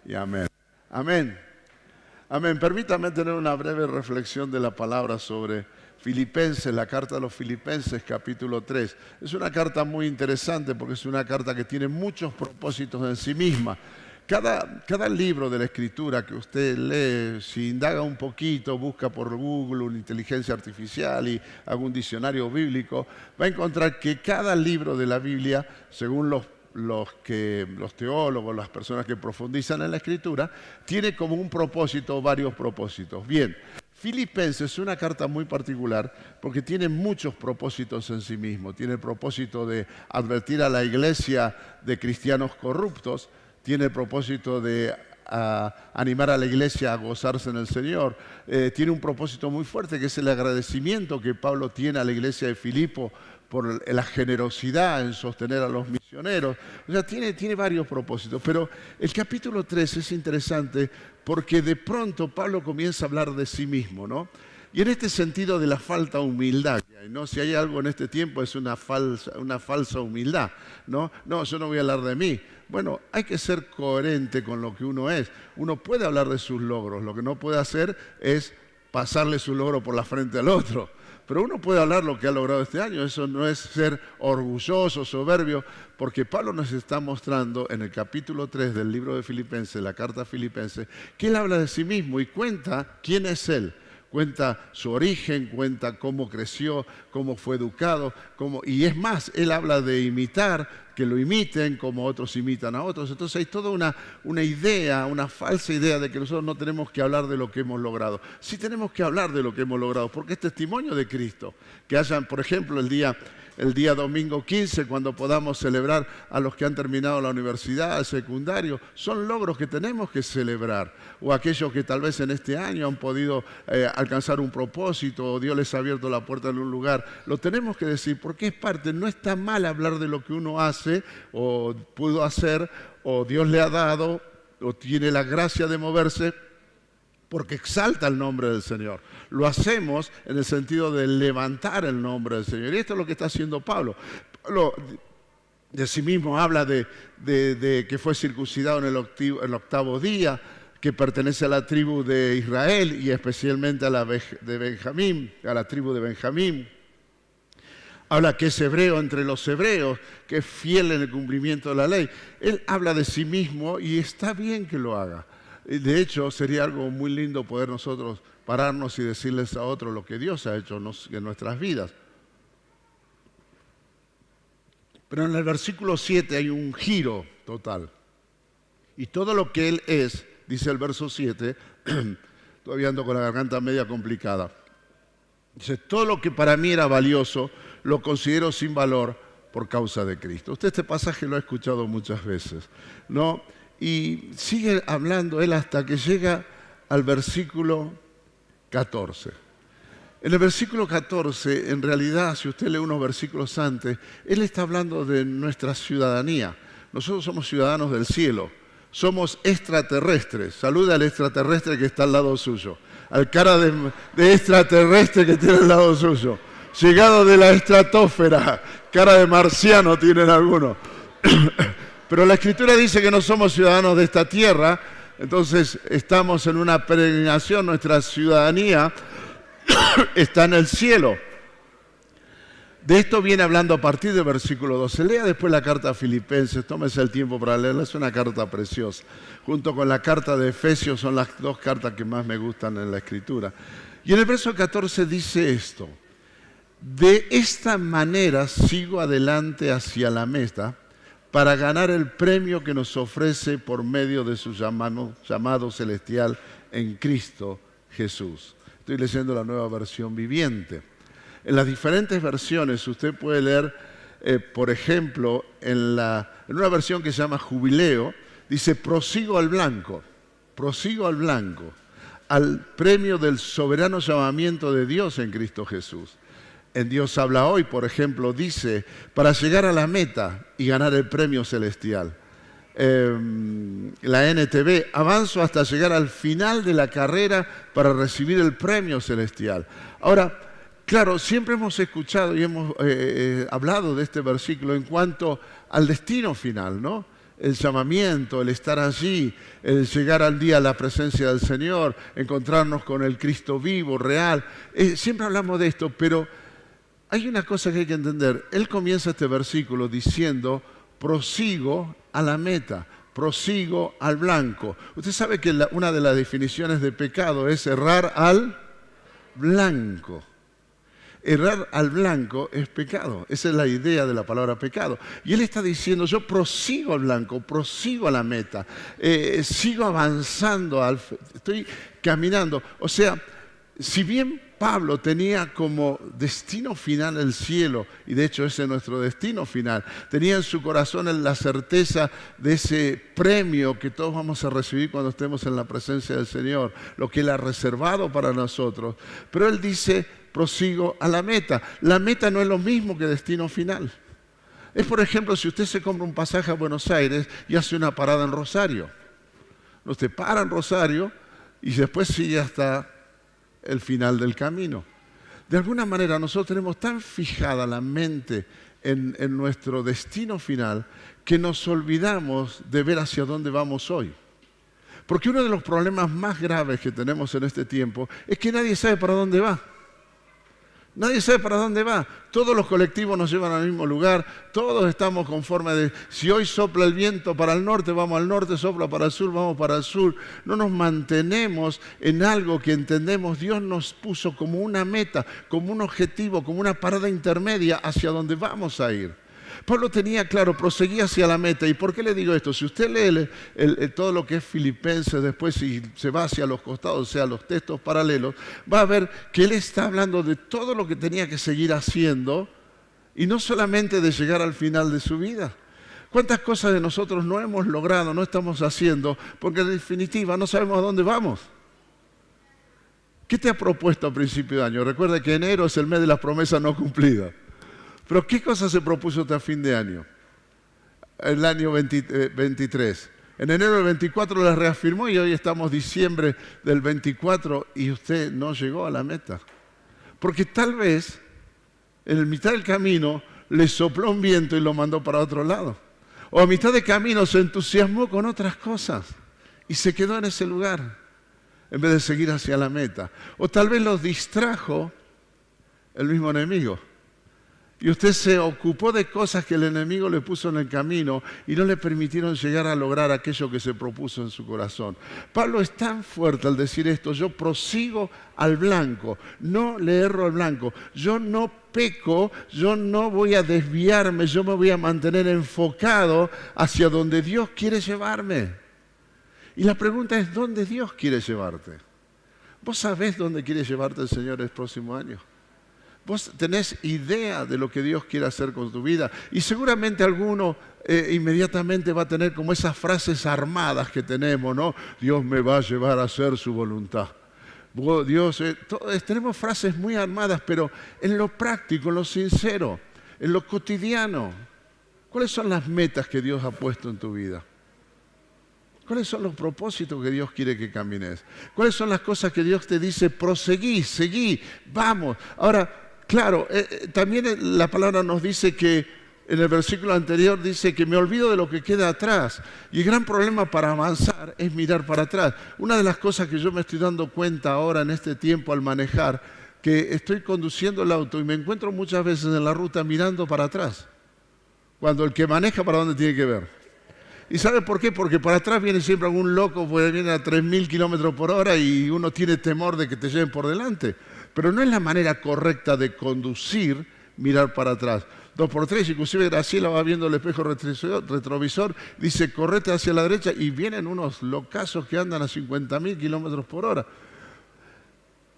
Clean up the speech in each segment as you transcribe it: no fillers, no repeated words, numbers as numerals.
Y amén. Amén. Amén. Permítame tener una breve reflexión de la palabra sobre Filipenses, la carta de los Filipenses, capítulo 3. Es una carta muy interesante porque es una carta que tiene muchos propósitos en sí misma. Cada libro de la Escritura que usted lee, si indaga un poquito, busca por Google una inteligencia artificial y algún diccionario bíblico, va a encontrar que cada libro de la Biblia, según los teólogos, las personas que profundizan en la Escritura, tiene como un propósito o varios propósitos. Bien, Filipenses es una carta muy particular porque tiene muchos propósitos en sí mismo. Tiene el propósito de advertir a la iglesia de cristianos corruptos, tiene el propósito de animar a la iglesia a gozarse en el Señor. Tiene un propósito muy fuerte que es el agradecimiento que Pablo tiene a la iglesia de Filipo por la generosidad en sostener a los misioneros. O sea, tiene varios propósitos. Pero el capítulo 3 es interesante porque de pronto Pablo comienza a hablar de sí mismo, ¿no? Y en este sentido de la falta de humildad que hay, ¿no? Si hay algo en este tiempo es una falsa humildad, ¿no? No, yo no voy a hablar de mí. Bueno, hay que ser coherente con lo que uno es. Uno puede hablar de sus logros, lo que no puede hacer es pasarle su logro por la frente al otro. Pero uno puede hablar lo que ha logrado este año, eso no es ser orgulloso, soberbio, porque Pablo nos está mostrando en el capítulo 3 del libro de Filipenses, la carta a Filipenses, que él habla de sí mismo y cuenta quién es él. Cuenta su origen, cuenta cómo creció, cómo fue educado, y es más, él habla de imitar, que lo imiten como otros imitan a otros. Entonces hay toda una idea, una falsa idea de que nosotros no tenemos que hablar de lo que hemos logrado. Sí tenemos que hablar de lo que hemos logrado, porque es testimonio de Cristo. Que hayan, por ejemplo, el día domingo 15, cuando podamos celebrar a los que han terminado la universidad, el secundario, son logros que tenemos que celebrar. O aquellos que tal vez en este año han podido alcanzar un propósito, o Dios les ha abierto la puerta en un lugar. Lo tenemos que decir porque es parte, no está mal hablar de lo que uno hace, o pudo hacer, o Dios le ha dado, o tiene la gracia de moverse, porque exalta el nombre del Señor. Lo hacemos en el sentido de levantar el nombre del Señor. Y esto es lo que está haciendo Pablo. Pablo de sí mismo habla de que fue circuncidado en el octavo día, que pertenece a la tribu de Israel y especialmente a la tribu de Benjamín. Habla que es hebreo entre los hebreos, que es fiel en el cumplimiento de la ley. Él habla de sí mismo y está bien que lo haga. De hecho, sería algo muy lindo poder nosotros pararnos y decirles a otros lo que Dios ha hecho en nuestras vidas. Pero en el versículo 7 hay un giro total. Y todo lo que Él es, dice el verso 7, todavía ando con la garganta media complicada. Dice, todo lo que para mí era valioso, lo considero sin valor por causa de Cristo. Usted este pasaje lo ha escuchado muchas veces, ¿no? Y sigue hablando él hasta que llega al versículo 14. En el versículo 14, en realidad, si usted lee unos versículos antes, él está hablando de nuestra ciudadanía. Nosotros somos ciudadanos del cielo, somos extraterrestres. Saluda al extraterrestre que está al lado suyo, al cara de extraterrestre que tiene al lado suyo. Llegado de la estratosfera, cara de marciano tienen algunos. Pero la Escritura dice que no somos ciudadanos de esta tierra, entonces estamos en una peregrinación, nuestra ciudadanía está en el cielo. De esto viene hablando a partir del versículo 12. Lea después la carta a Filipenses, tómese el tiempo para leerla, es una carta preciosa. Junto con la carta de Efesios son las dos cartas que más me gustan en la Escritura. Y en el verso 14 dice esto: de esta manera sigo adelante hacia la meta, para ganar el premio que nos ofrece por medio de su llamado celestial en Cristo Jesús. Estoy leyendo la Nueva Versión Viviente. En las diferentes versiones usted puede leer, por ejemplo, en una versión que se llama Jubileo, dice, prosigo al blanco, al premio del soberano llamamiento de Dios en Cristo Jesús. En Dios habla hoy, por ejemplo, dice, para llegar a la meta y ganar el premio celestial. La NTV, avanzo hasta llegar al final de la carrera para recibir el premio celestial. Ahora, claro, siempre hemos escuchado y hemos hablado de este versículo en cuanto al destino final, ¿no? el llamamiento, el estar allí, el llegar al día a la presencia del Señor, encontrarnos con el Cristo vivo, real. Siempre hablamos de esto, pero hay una cosa que hay que entender. Él comienza este versículo diciendo, prosigo a la meta, prosigo al blanco. Usted sabe que una de las definiciones de pecado es errar al blanco. Errar al blanco es pecado. Esa es la idea de la palabra pecado. Y él está diciendo, yo prosigo al blanco, prosigo a la meta, sigo avanzando, estoy caminando. O sea, si bien Pablo tenía como destino final el cielo, y de hecho ese es nuestro destino final, tenía en su corazón la certeza de ese premio que todos vamos a recibir cuando estemos en la presencia del Señor, lo que Él ha reservado para nosotros. Pero Él dice, prosigo a la meta. La meta no es lo mismo que destino final. Es, por ejemplo, si usted se compra un pasaje a Buenos Aires y hace una parada en Rosario. Usted para en Rosario y después sigue hasta el final del camino. De alguna manera nosotros tenemos tan fijada la mente en nuestro destino final que nos olvidamos de ver hacia dónde vamos hoy. Porque uno de los problemas más graves que tenemos en este tiempo es que nadie sabe para dónde va. Nadie sabe para dónde va. Todos los colectivos nos llevan al mismo lugar. Todos estamos conformes de si hoy sopla el viento para el norte, vamos al norte, sopla para el sur, vamos para el sur. No nos mantenemos en algo que entendemos Dios nos puso como una meta, como un objetivo, como una parada intermedia hacia donde vamos a ir. Pablo tenía claro, proseguía hacia la meta. ¿Y por qué le digo esto? Si usted lee todo lo que es Filipenses después y se va hacia los costados, o sea, los textos paralelos, va a ver que él está hablando de todo lo que tenía que seguir haciendo y no solamente de llegar al final de su vida. ¿Cuántas cosas de nosotros no hemos logrado, no estamos haciendo? Porque en definitiva no sabemos a dónde vamos. ¿Qué te ha propuesto a principio de año? Recuerda que enero es el mes de las promesas no cumplidas. Pero ¿qué cosa se propuso hasta fin de año? El año 23. En enero del 24 las reafirmó y hoy estamos diciembre del 24 y usted no llegó a la meta. Porque tal vez en el mitad del camino le sopló un viento y lo mandó para otro lado. O a mitad de camino se entusiasmó con otras cosas y se quedó en ese lugar en vez de seguir hacia la meta. O tal vez los distrajo el mismo enemigo. Y usted se ocupó de cosas que el enemigo le puso en el camino y no le permitieron llegar a lograr aquello que se propuso en su corazón. Pablo es tan fuerte al decir esto, yo prosigo al blanco, no le erro al blanco, yo no peco, yo no voy a desviarme, yo me voy a mantener enfocado hacia donde Dios quiere llevarme. Y la pregunta es, ¿dónde Dios quiere llevarte? ¿Vos sabés dónde quiere llevarte el Señor el próximo año? Vos tenés idea de lo que Dios quiere hacer con tu vida. Y seguramente alguno inmediatamente va a tener como esas frases armadas que tenemos, ¿no? Dios me va a llevar a hacer su voluntad. Dios, tenemos frases muy armadas, pero en lo práctico, en lo sincero, en lo cotidiano. ¿Cuáles son las metas que Dios ha puesto en tu vida? ¿Cuáles son los propósitos que Dios quiere que camines? ¿Cuáles son las cosas que Dios te dice, proseguí, seguí, vamos? Ahora, claro, también la palabra nos dice que, en el versículo anterior dice que me olvido de lo que queda atrás. Y el gran problema para avanzar es mirar para atrás. Una de las cosas que yo me estoy dando cuenta ahora en este tiempo al manejar, que estoy conduciendo el auto y me encuentro muchas veces en la ruta mirando para atrás. Cuando el que maneja, ¿para dónde tiene que ver? ¿Y sabe por qué? Porque para atrás viene siempre algún loco, pues viene a 3.000 kilómetros por hora y uno tiene temor de que te lleven por delante. Pero no es la manera correcta de conducir, mirar para atrás. 2x3, inclusive Graciela va viendo el espejo retrovisor, dice, correte hacia la derecha y vienen unos locazos que andan a 50.000 kilómetros por hora.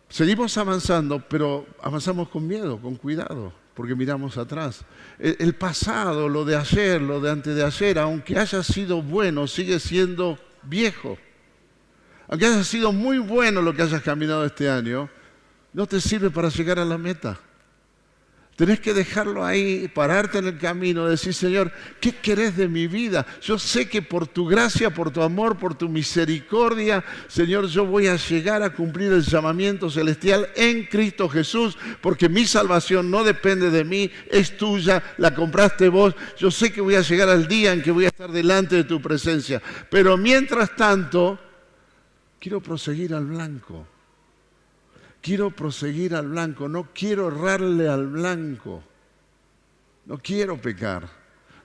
Seguimos avanzando, pero avanzamos con miedo, con cuidado, porque miramos atrás. El pasado, lo de ayer, lo de antes de ayer, aunque haya sido bueno, sigue siendo viejo. Aunque haya sido muy bueno lo que hayas caminado este año, no te sirve para llegar a la meta. Tenés que dejarlo ahí, pararte en el camino, decir, Señor, ¿qué querés de mi vida? Yo sé que por tu gracia, por tu amor, por tu misericordia, Señor, yo voy a llegar a cumplir el llamamiento celestial en Cristo Jesús, porque mi salvación no depende de mí, es tuya, la compraste vos. Yo sé que voy a llegar al día en que voy a estar delante de tu presencia. Pero mientras tanto, quiero proseguir al blanco. Quiero proseguir al blanco, no quiero errarle al blanco, no quiero pecar,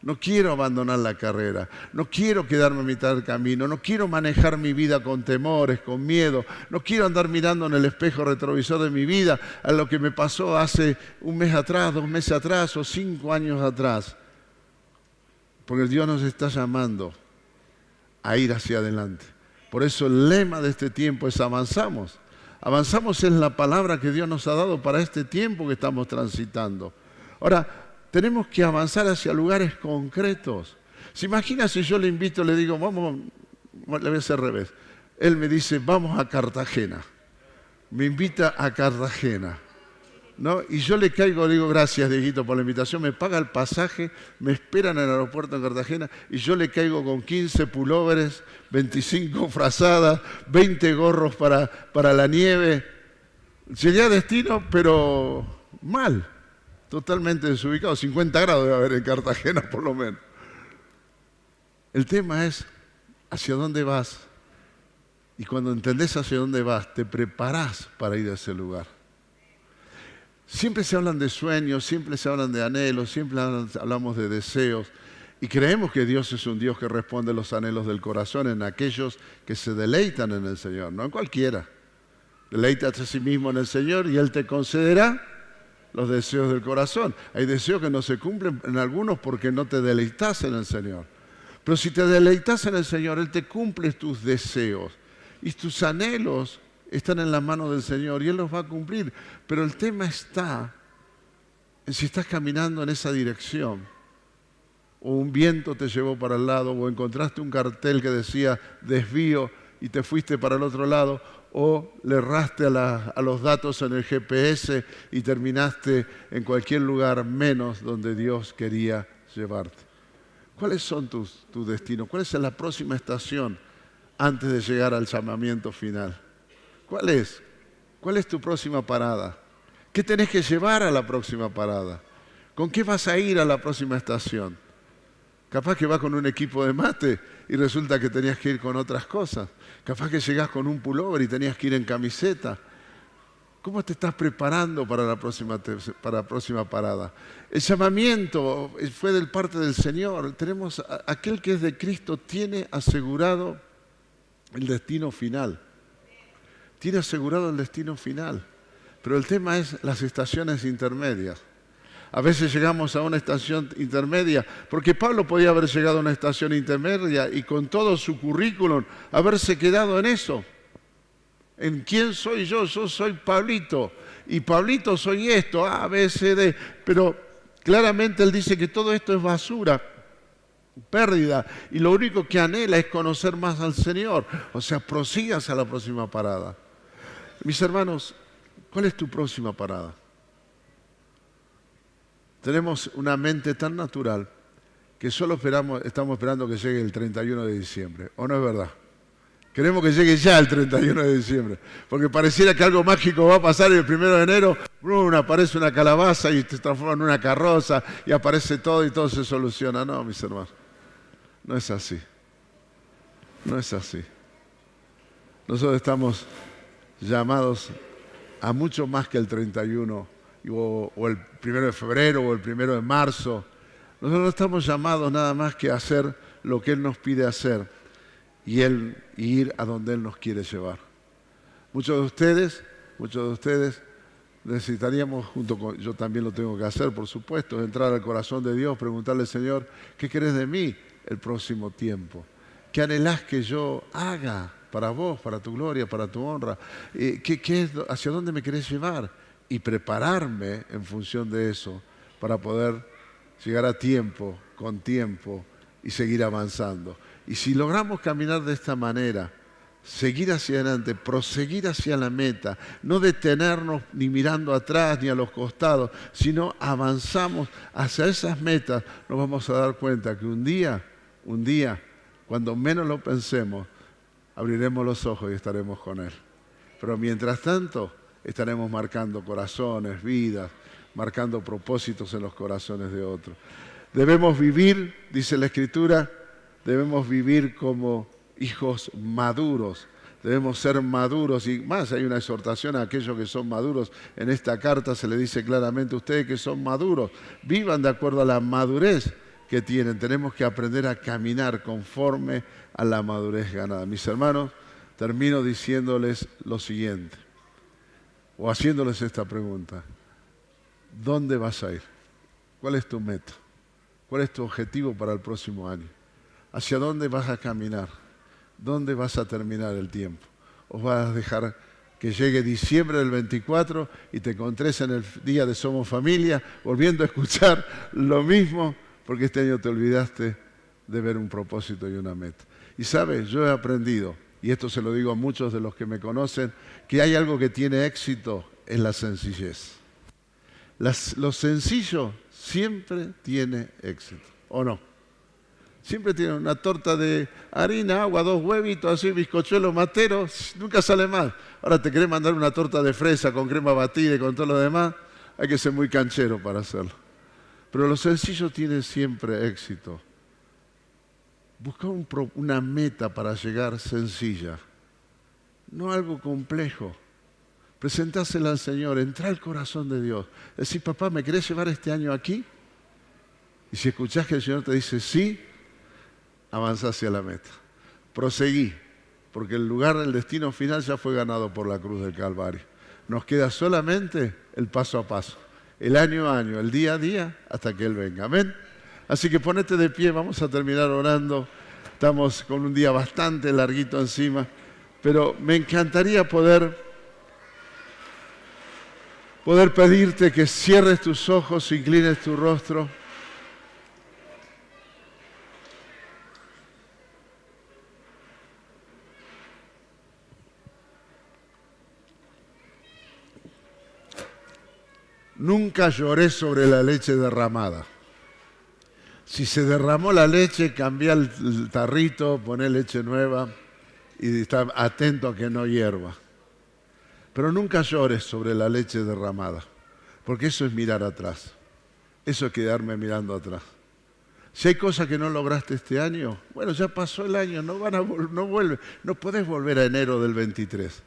no quiero abandonar la carrera, no quiero quedarme a mitad del camino, no quiero manejar mi vida con temores, con miedo, no quiero andar mirando en el espejo retrovisor de mi vida a lo que me pasó hace un mes atrás, 2 meses atrás o 5 años atrás, porque Dios nos está llamando a ir hacia adelante. Por eso el lema de este tiempo es avanzamos. Avanzamos en la palabra que Dios nos ha dado para este tiempo que estamos transitando. Ahora, tenemos que avanzar hacia lugares concretos. ¿Se imagina si yo le invito, le digo, vamos, le voy a hacer al revés. Él me dice, vamos a Cartagena. Me invita a Cartagena, ¿no? Y yo le caigo, digo, gracias, Dieguito, por la invitación. Me paga el pasaje, me esperan en el aeropuerto en Cartagena y yo le caigo con 15 pulóveres, 25 frazadas, 20 gorros para la nieve. Llegué a destino, pero mal, totalmente desubicado. 50 grados debe haber en Cartagena, por lo menos. El tema es hacia dónde vas. Y cuando entendés hacia dónde vas, te preparás para ir a ese lugar. Siempre se hablan de sueños, siempre se hablan de anhelos, siempre hablamos de deseos. Y creemos que Dios es un Dios que responde a los anhelos del corazón en aquellos que se deleitan en el Señor, no en cualquiera. Deleítate a sí mismo en el Señor y Él te concederá los deseos del corazón. Hay deseos que no se cumplen en algunos porque no te deleitas en el Señor. Pero si te deleitas en el Señor, Él te cumple tus deseos y tus anhelos están en la mano del Señor y Él los va a cumplir. Pero el tema está en si estás caminando en esa dirección, o un viento te llevó para el lado, o encontraste un cartel que decía desvío y te fuiste para el otro lado, o le erraste a los datos en el GPS y terminaste en cualquier lugar menos donde Dios quería llevarte. ¿Cuáles son tus destinos? ¿Cuál es la próxima estación antes de llegar al llamamiento final? ¿Cuál es? ¿Cuál es tu próxima parada? ¿Qué tenés que llevar a la próxima parada? ¿Con qué vas a ir a la próxima estación? Capaz que vas con un equipo de mate y resulta que tenías que ir con otras cosas. Capaz que llegás con un pullover y tenías que ir en camiseta. ¿Cómo te estás preparando para la próxima parada? El llamamiento fue de parte del Señor. Tenemos aquel que es de Cristo tiene asegurado el destino final. Tiene asegurado el destino final. Pero el tema es las estaciones intermedias. A veces llegamos a una estación intermedia, porque Pablo podía haber llegado a una estación intermedia y con todo su currículum haberse quedado en eso. ¿En quién soy yo? Yo soy Pablito. Y Pablito soy esto, A, B, C, D. Pero claramente él dice que todo esto es basura, pérdida. Y lo único que anhela es conocer más al Señor. O sea, prosigas a la próxima parada. Mis hermanos, ¿cuál es tu próxima parada? Tenemos una mente tan natural que solo estamos esperando que llegue el 31 de diciembre. ¿O no es verdad? Queremos que llegue ya el 31 de diciembre. Porque pareciera que algo mágico va a pasar y el 1 de enero aparece una calabaza y se transforma en una carroza y aparece todo y todo se soluciona. No, mis hermanos. No es así. No es así. Nosotros estamos llamados a mucho más que el 31 o el 1 de febrero o el 1 de marzo. Nosotros no estamos llamados nada más que a hacer lo que Él nos pide hacer y ir a donde Él nos quiere llevar. Muchos de ustedes necesitaríamos, yo también lo tengo que hacer, por supuesto, entrar al corazón de Dios, preguntarle, Señor, ¿qué querés de mí el próximo tiempo? ¿Qué anhelás que yo haga para vos, para tu gloria, para tu honra? ¿Hacia dónde me querés llevar? Y prepararme en función de eso para poder llegar a tiempo, con tiempo y seguir avanzando. Y si logramos caminar de esta manera, seguir hacia adelante, proseguir hacia la meta, no detenernos ni mirando atrás ni a los costados, sino avanzamos hacia esas metas, nos vamos a dar cuenta que un día, cuando menos lo pensemos, abriremos los ojos y estaremos con Él. Pero mientras tanto, estaremos marcando corazones, vidas, marcando propósitos en los corazones de otros. Debemos vivir, dice la Escritura, debemos vivir como hijos maduros. Debemos ser maduros y más, hay una exhortación a aquellos que son maduros. En esta carta se le dice claramente a ustedes que son maduros, vivan de acuerdo a la madurez que tienen. Tenemos que aprender a caminar conforme a la madurez ganada. Mis hermanos, termino diciéndoles lo siguiente, o haciéndoles esta pregunta. ¿Dónde vas a ir? ¿Cuál es tu meta? ¿Cuál es tu objetivo para el próximo año? ¿Hacia dónde vas a caminar? ¿Dónde vas a terminar el tiempo? ¿O vas a dejar que llegue diciembre del 24 y te encontres en el día de Somos Familia volviendo a escuchar lo mismo porque este año te olvidaste de ver un propósito y una meta? Y sabes, yo he aprendido, y esto se lo digo a muchos de los que me conocen, que hay algo que tiene éxito en la sencillez. Lo sencillo siempre tiene éxito, ¿o no? Siempre tiene una torta de harina, agua, 2 huevitos, así, bizcochuelo matero, nunca sale mal. Ahora te querés mandar una torta de fresa con crema batida y con todo lo demás, hay que ser muy canchero para hacerlo. Pero lo sencillo tiene siempre éxito. Busca una meta para llegar sencilla, no algo complejo. Presentásela al Señor, entra al corazón de Dios. Decís, papá, ¿me querés llevar este año aquí? Y si escuchás que el Señor te dice sí, avanza hacia la meta. Proseguí, porque el lugar del destino final ya fue ganado por la cruz del Calvario. Nos queda solamente el paso a paso, el año a año, el día a día, hasta que Él venga. Amén. Así que ponete de pie, vamos a terminar orando. Estamos con un día bastante larguito encima, pero me encantaría poder pedirte que cierres tus ojos, inclines tu rostro. Nunca lloré sobre la leche derramada. Si se derramó la leche, cambia el tarrito, poné leche nueva y está atento a que no hierva. Pero nunca llores sobre la leche derramada, porque eso es mirar atrás. Eso es quedarme mirando atrás. Si hay cosas que no lograste este año, bueno, ya pasó el año, no vuelve. No podés volver a enero del 23.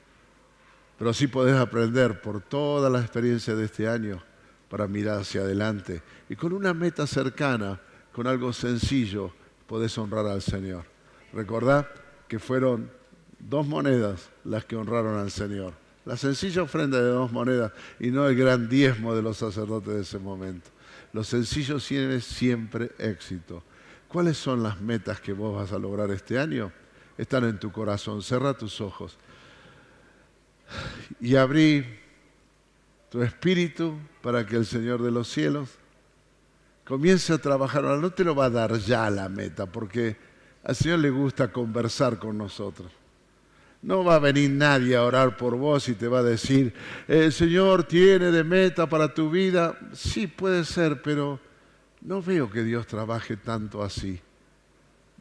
Pero sí podés aprender por toda la experiencia de este año para mirar hacia adelante. Y con una meta cercana, con algo sencillo, podés honrar al Señor. Recordá que fueron 2 monedas las que honraron al Señor. La sencilla ofrenda de 2 monedas y no el gran diezmo de los sacerdotes de ese momento. Lo sencillo tiene siempre éxito. ¿Cuáles son las metas que vos vas a lograr este año? Están en tu corazón. Cerra tus ojos y abrí tu espíritu para que el Señor de los cielos comience a trabajar. Ahora no te lo va a dar ya la meta, porque al Señor le gusta conversar con nosotros. No va a venir nadie a orar por vos y te va a decir, el Señor tiene de meta para tu vida. Sí, puede ser, pero no veo que Dios trabaje tanto así.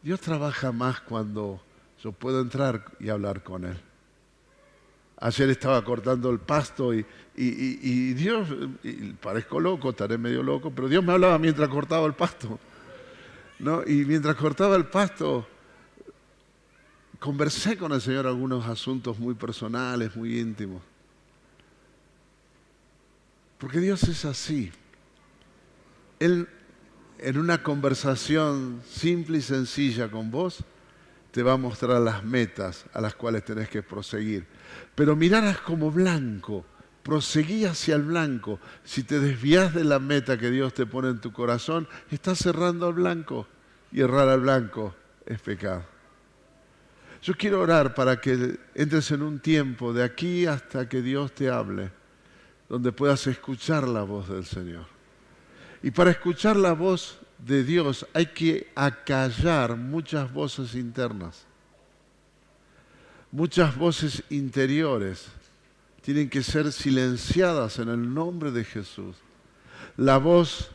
Dios trabaja más cuando yo puedo entrar y hablar con Él. Ayer estaba cortando el pasto y Dios, parezco loco, estaré medio loco, pero Dios me hablaba mientras cortaba el pasto, ¿no? Y mientras cortaba el pasto, conversé con el Señor algunos asuntos muy personales, muy íntimos. Porque Dios es así. Él, en una conversación simple y sencilla con vos, te va a mostrar las metas a las cuales tenés que proseguir. Pero mirarás como blanco, proseguí hacia el blanco. Si te desvías de la meta que Dios te pone en tu corazón, estás cerrando al blanco. Y errar al blanco es pecado. Yo quiero orar para que entres en un tiempo de aquí hasta que Dios te hable, donde puedas escuchar la voz del Señor. Y para escuchar la voz de Dios hay que acallar muchas voces internas. Muchas voces interiores tienen que ser silenciadas en el nombre de Jesús. La voz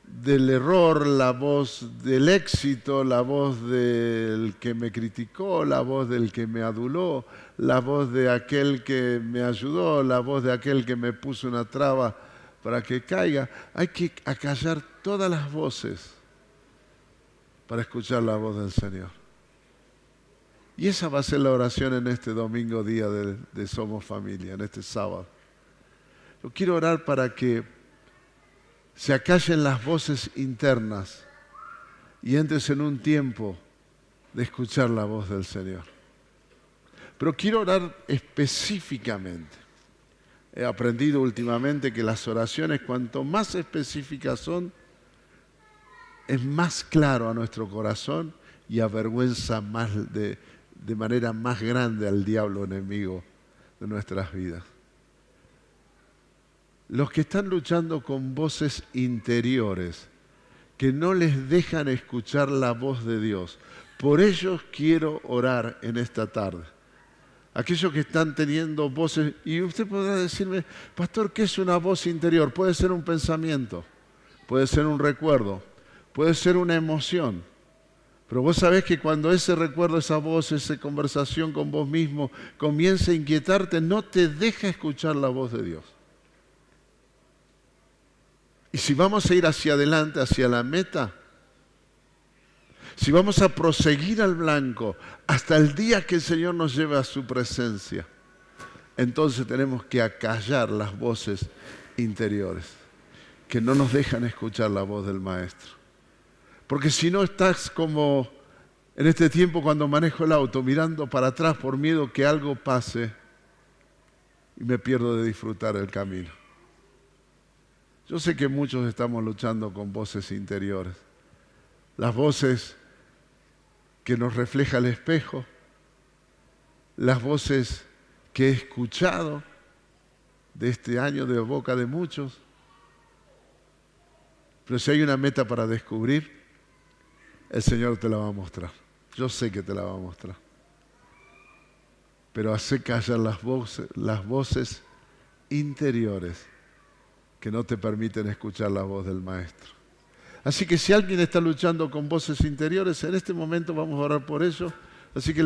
del error, la voz del éxito, la voz del que me criticó, la voz del que me aduló, la voz de aquel que me ayudó, la voz de aquel que me puso una traba para que caiga. Hay que acallar todas las voces para escuchar la voz del Señor. Y esa va a ser la oración en este domingo día de Somos Familia, en este sábado. Yo quiero orar para que se acallen las voces internas y entres en un tiempo de escuchar la voz del Señor. Pero quiero orar específicamente. He aprendido últimamente que las oraciones, cuanto más específicas son, es más claro a nuestro corazón y avergüenza más de manera más grande al diablo enemigo de nuestras vidas. Los que están luchando con voces interiores, que no les dejan escuchar la voz de Dios, por ellos quiero orar en esta tarde. Aquellos que están teniendo voces, y usted podrá decirme, pastor, ¿qué es una voz interior? Puede ser un pensamiento, puede ser un recuerdo, puede ser una emoción. Pero vos sabés que cuando ese recuerdo, esa voz, esa conversación con vos mismo comienza a inquietarte, no te deja escuchar la voz de Dios. Y si vamos a ir hacia adelante, hacia la meta, si vamos a proseguir al blanco hasta el día que el Señor nos lleve a su presencia, entonces tenemos que acallar las voces interiores que no nos dejan escuchar la voz del Maestro. Porque si no estás como en este tiempo cuando manejo el auto, mirando para atrás por miedo que algo pase y me pierdo de disfrutar el camino. Yo sé que muchos estamos luchando con voces interiores. Las voces que nos refleja el espejo, las voces que he escuchado de este año de boca de muchos. Pero si hay una meta para descubrir, el Señor te la va a mostrar. Yo sé que te la va a mostrar. Pero hace callar las voces interiores que no te permiten escuchar la voz del Maestro. Así que si alguien está luchando con voces interiores, en este momento vamos a orar por ello. Así que